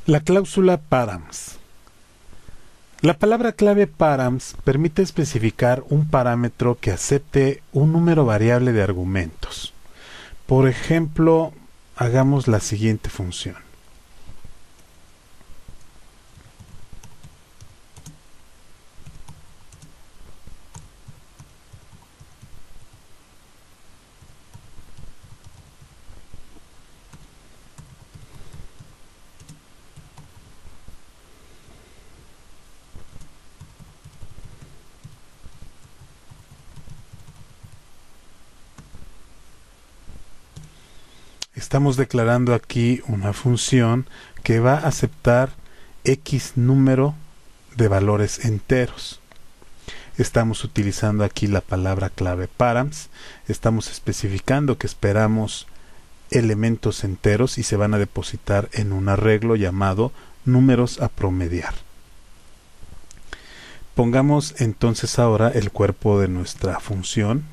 La cláusula params. La palabra clave params permite especificar un parámetro que acepte un número variable de argumentos. Por ejemplo, hagamos la siguiente función. Estamos declarando aquí una función que va a aceptar X número de valores enteros. Estamos utilizando aquí la palabra clave params. Estamos especificando que esperamos elementos enteros y se van a depositar en un arreglo llamado números a promediar. Pongamos entonces ahora el cuerpo de nuestra función.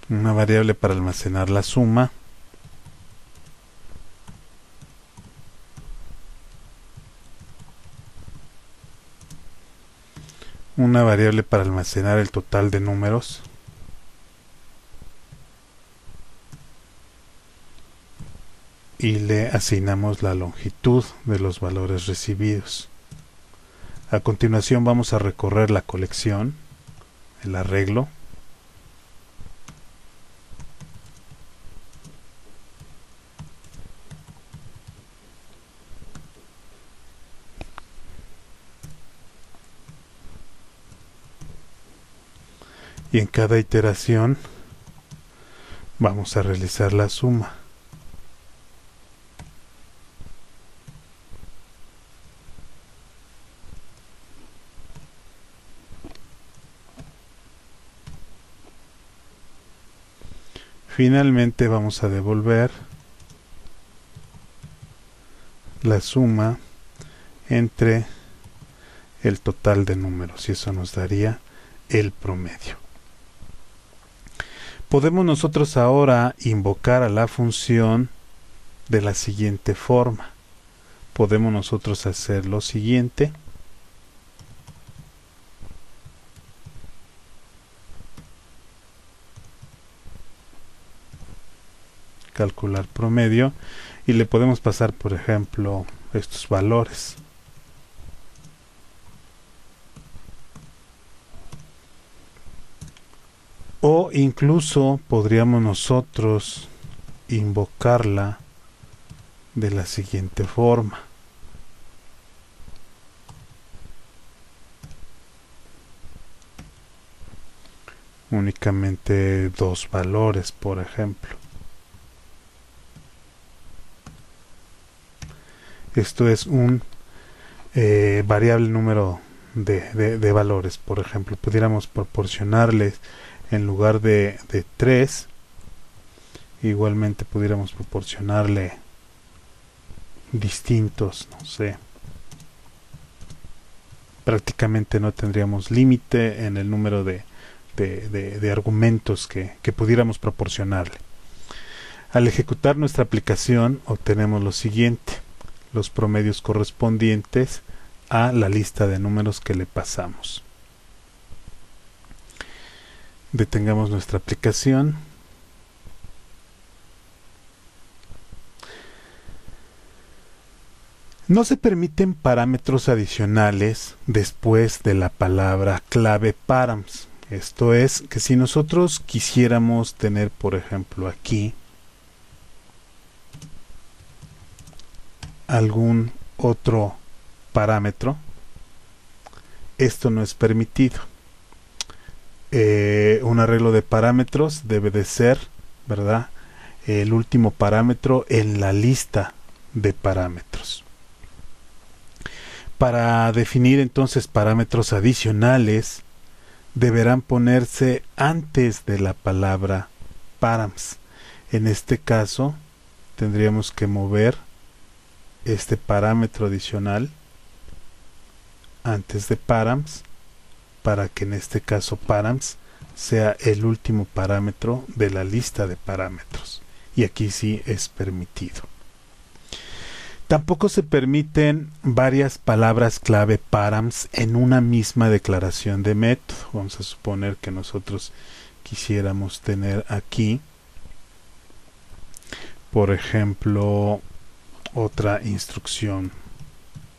Una variable para almacenar la suma. Una variable para almacenar el total de números. Y le asignamos la longitud de los valores recibidos. A continuación vamos a recorrer la colección, el arreglo. Y en cada iteración vamos a realizar la suma. Finalmente vamos a devolver la suma entre el total de números y eso nos daría el promedio. Podemos nosotros ahora invocar a la función de la siguiente forma. Podemos nosotros hacer lo siguiente. Calcular promedio y le podemos pasar, por ejemplo, estos valores. O incluso podríamos nosotros invocarla de la siguiente forma. Únicamente dos valores, por ejemplo. Esto es un variable número de valores. Por ejemplo, pudiéramos proporcionarles en lugar de 3, igualmente pudiéramos proporcionarle distintos, no sé. Prácticamente no tendríamos límite en el número de argumentos que pudiéramos proporcionarle. Al ejecutar nuestra aplicación obtenemos lo siguiente: los promedios correspondientes a la lista de números que le pasamos. Detengamos nuestra aplicación. No se permiten parámetros adicionales después de la palabra clave params. Esto es que si nosotros quisiéramos tener, por ejemplo, aquí algún otro parámetro, esto no es permitido. Un arreglo de parámetros debe de ser, ¿verdad?, el último parámetro en la lista de parámetros. Para definir entonces parámetros adicionales, deberán ponerse antes de la palabra params. En este caso, tendríamos que mover este parámetro adicional antes de params para que en este caso params sea el último parámetro de la lista de parámetros. Y aquí sí es permitido. Tampoco se permiten varias palabras clave params en una misma declaración de método. Vamos a suponer que nosotros quisiéramos tener aquí, por ejemplo, otra instrucción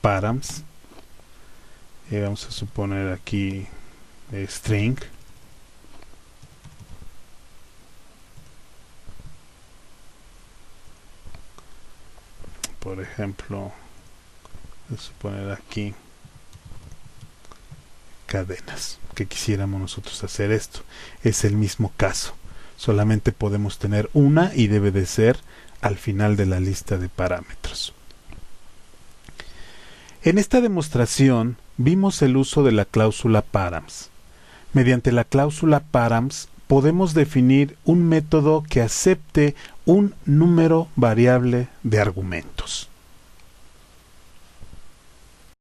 params. Vamos a suponer aquí string. Por ejemplo, vamos a suponer aquí cadenas, que quisiéramos nosotros hacer esto. Es el mismo caso, solamente podemos tener una y debe de ser al final de la lista de parámetros. En esta demostración vimos el uso de la cláusula params. Mediante la cláusula params podemos definir un método que acepte un número variable de argumentos.